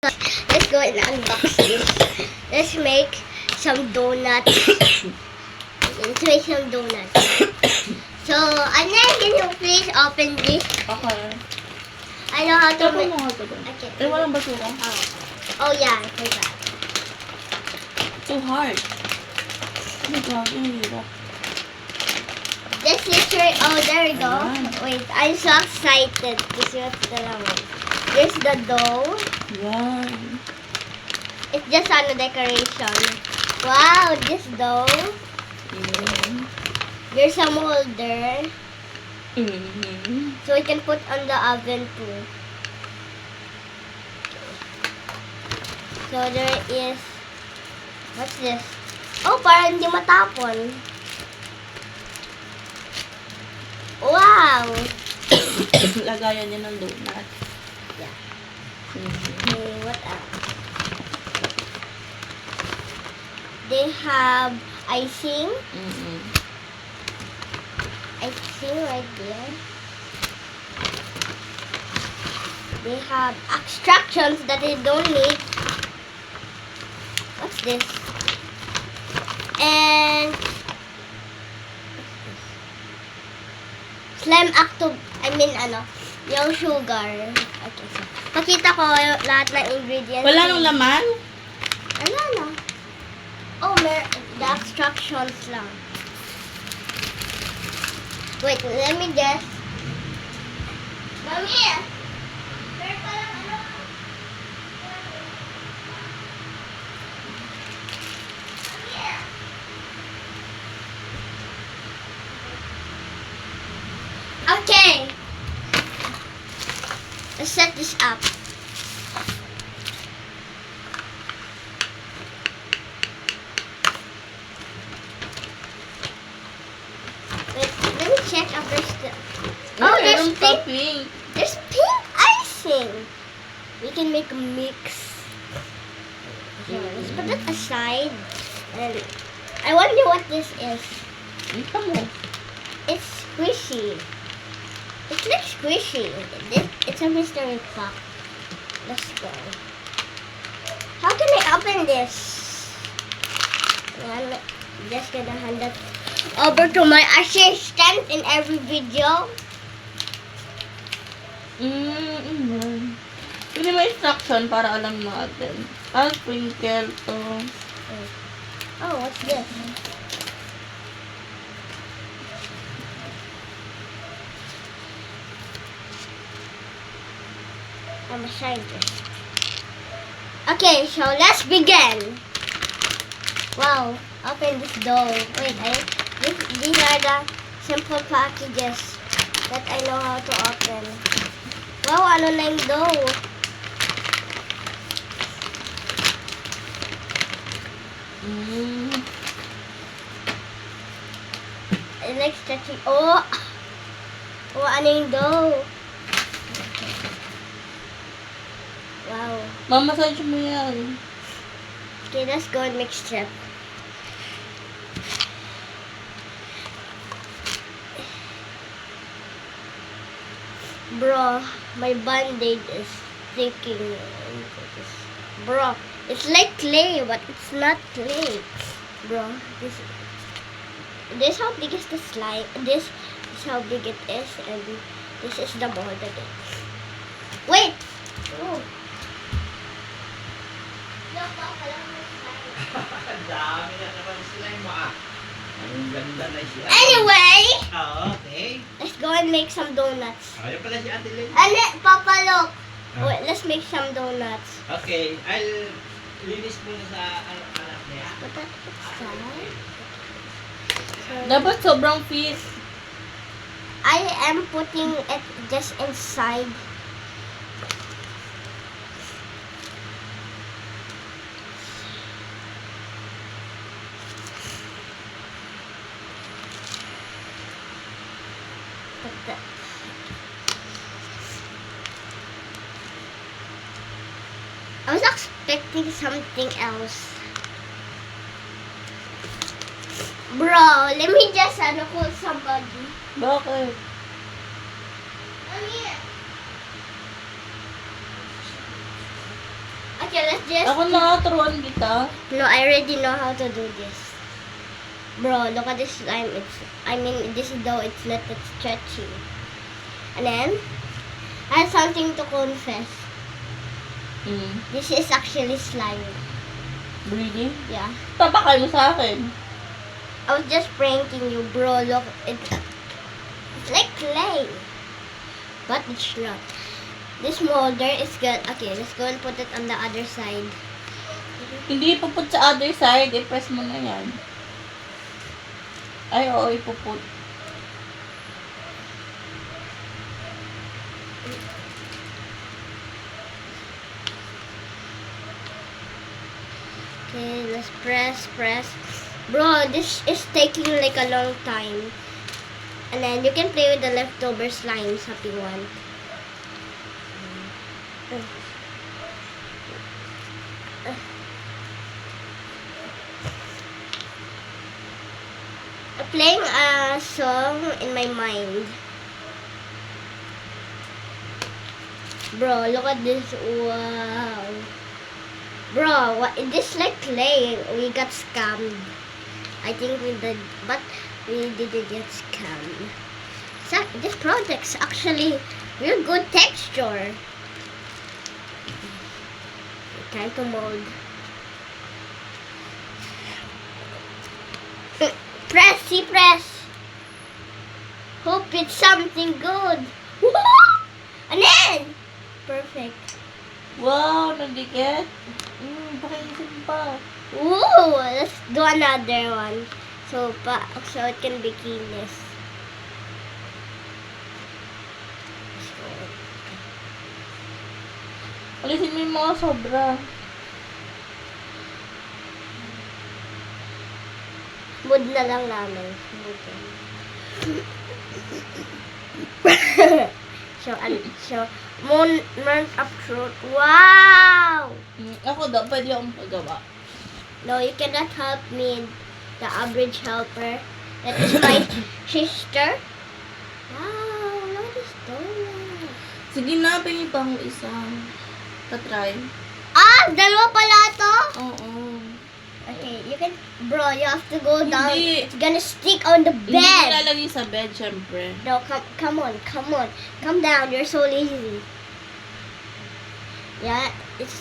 Let's go and unbox this. Let's make some donuts. Let's make some donuts. So, Anay, can you please open this? Okay. I know how to Tapos make. mo nga ito ba? Okay. Eh, walang basura. Oh yeah, I forgot. Too hard. Ano ba? Ang hirap. This is your, oh, there we go. Ayan. Wait, I'm so excited. This is the laman. There's the dough. Yan. It's just on the decoration. Wow, this dough. Mm. There's some holder. Mm-hmm. So we can put on the oven too. So there is, what's this? Oh, parang hindi matapon. Wow! Lagayan niya ng donut. Yeah. Mm-hmm. Okay, what else? They have icing. Mm-hmm. Icing right there. They have extractions that they don't need. What's this? And slime active, yung sugar. Okay, so, pakita ko yung lahat ng ingredients. Wala nung laman? Ano, ano? Oh, the extractions lang. Wait, let me guess. Mami! Meron pa lang ano? Okay. Let's set this up. Wait, let me check if there's oh, there's meron pa pink. pink. There's pink icing. We can make a mix. So let's put that aside. And I wonder what this is. Ito mo. It's squishy. It looks squishy. It's a mystery box. Let's go. How can I open this? I'm just gonna hand that over to my assistant in every video. Mm-hmm. Pwede may instruction para alam natin. I'll sprinkle to. Oh, what's this? I'm a scientist. Okay, so let's begin. Wow, open this dough. Wait, these are the simple packages that I know how to open. Wow, ano na yung dough? Mm. I like stretching. Oh! Oh, ano yung dough? Wow. Mamassage mo yan. Okay, let's go and make strip. Bro, my band-aid is sticking. Bro, it's like clay, but it's not clay. Bro, this how big is the slime. This is how big it is, and this is the mold of it. Wait! Oh. Ang dami na naman slime mo ah. Ang ganda na siya. Anyway, Okay. let's go and make some donuts. Ayun pala si Ate Lynn. Papa, look. Ah. Wait, let's make some donuts. Okay, I'll linis muna sa anak niya. Put that aside. Dapat sobrang fit. I am putting it just inside. Put that. I was expecting something else. Bro, let me just call somebody. Bakit? Come here. Okay, let's just... Ako na, turuan kita. No, I already know how to do this. Bro, look at this slime. This dough, it's not that stretchy. And then, I have something to confess. This is actually slime. Really? Yeah. Tapakay mo sa akin. I was just pranking you, bro. Look, it's like clay. But it's not. This molder is good. Okay, let's go and put it on the other side. Hindi ipuput sa other side. I-press mo na yan. Ay, oo, ipuput. Okay, let's press. Bro, this is taking like a long time. And then you can play with the leftover slimes if you want. I'm playing a song in my mind. Bro, look at this. Wow. Bro, what? This like clay. We got scammed. I think we did, but we didn't get scammed. So, this project's actually real good texture. Time to mold. Press. Hope it's something good. And then, perfect. Wow, nagdikit. Pakiisip pa. Ooh, let's do another one. So it can be keyless. Alisin mo yung mga sobra. Mood na lang namin. So, moon of truth. Wow! Ako daw, pwede akong pagawa. No, you cannot help me, the average helper. That is my sister. Wow, look at this donut. Sige na, pingin pa akong isa. Tatry. Ah, dalawa pala to? Oo. Okay, you can, bro, you have to go down. Hindi. It's gonna stick on the Hindi bed. nilalagay sa bed, syempre. No, come on. Come down. You're so lazy. Yeah, it's